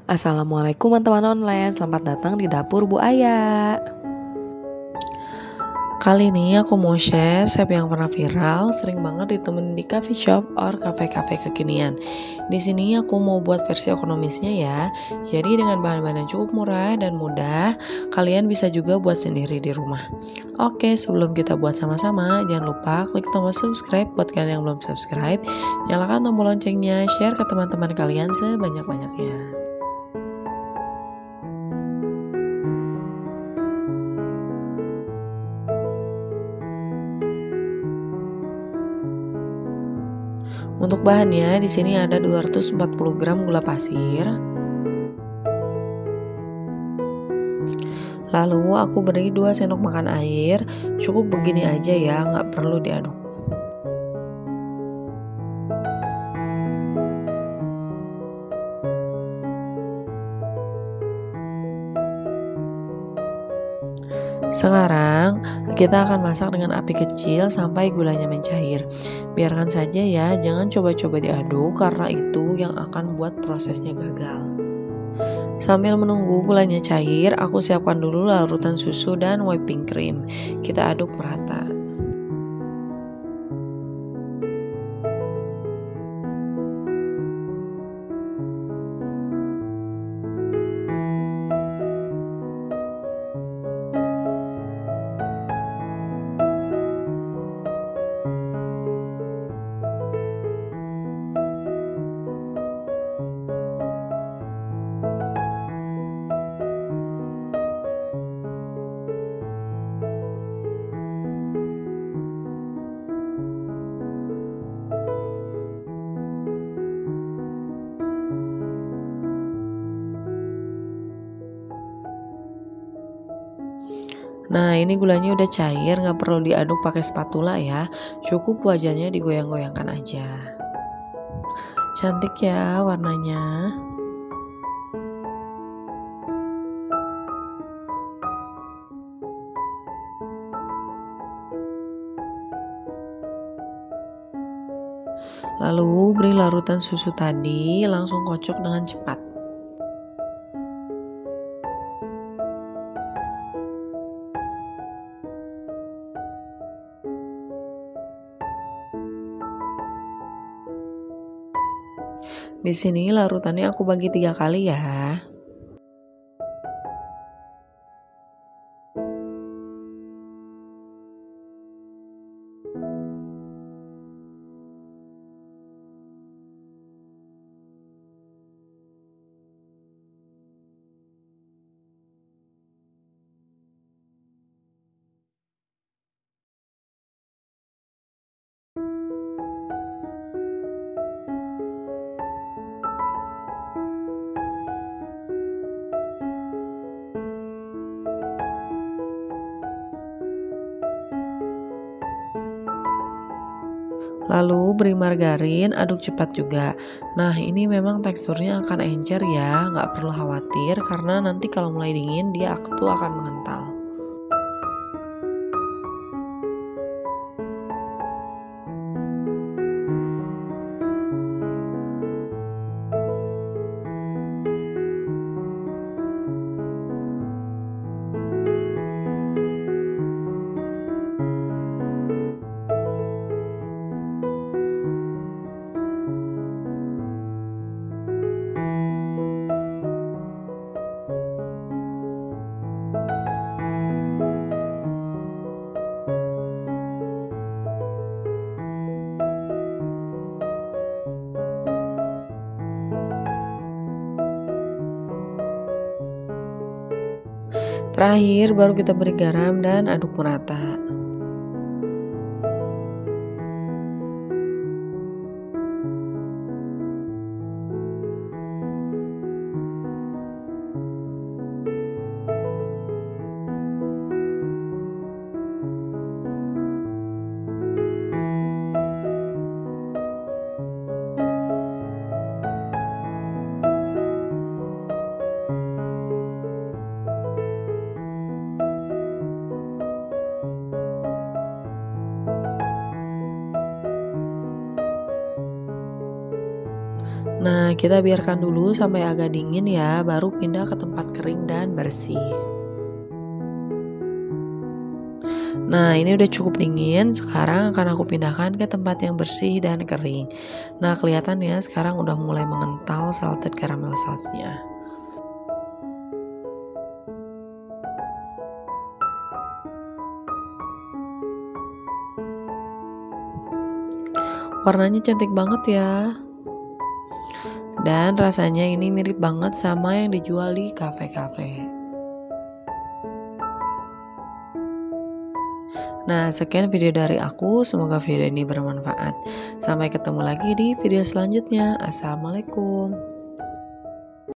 Assalamualaikum teman-teman online, selamat datang di dapur Bu Aya. Kali ini aku mau share resep yang pernah viral, sering banget ditemuin di coffee shop or kafe-kafe kekinian. Di sini aku mau buat versi ekonomisnya ya. Jadi dengan bahan-bahan yang cukup murah dan mudah, kalian bisa juga buat sendiri di rumah. Oke, sebelum kita buat sama-sama, jangan lupa klik tombol subscribe buat kalian yang belum subscribe. Nyalakan tombol loncengnya, share ke teman-teman kalian sebanyak-banyaknya. Untuk bahannya di sini ada 240 gram gula pasir. Lalu aku beri 2 sendok makan air. Cukup begini aja ya, nggak perlu diaduk. Sekarang kita akan masak dengan api kecil sampai gulanya mencair. Biarkan saja ya, jangan coba-coba diaduk karena itu yang akan buat prosesnya gagal. Sambil menunggu gulanya cair, aku siapkan dulu larutan susu dan whipping cream. Kita aduk merata. Nah, ini gulanya udah cair, nggak perlu diaduk pakai spatula ya. Cukup wajannya digoyang-goyangkan aja. Cantik ya warnanya. Lalu beri larutan susu tadi, langsung kocok dengan cepat. Di sini larutannya aku bagi 3 kali ya. Lalu beri margarin, aduk cepat juga. Nah, ini memang teksturnya akan encer ya, nggak perlu khawatir karena nanti kalau mulai dingin dia akan mengental. Terakhir baru kita beri garam dan aduk merata. Nah, kita biarkan dulu sampai agak dingin ya, baru pindah ke tempat kering dan bersih. Nah, ini udah cukup dingin, sekarang akan aku pindahkan ke tempat yang bersih dan kering. Nah, kelihatan ya sekarang udah mulai mengental salted caramel sauce-nya. Warnanya cantik banget ya. Dan rasanya ini mirip banget sama yang dijual di kafe-kafe. Nah, sekian video dari aku. Semoga video ini bermanfaat. Sampai ketemu lagi di video selanjutnya. Assalamualaikum.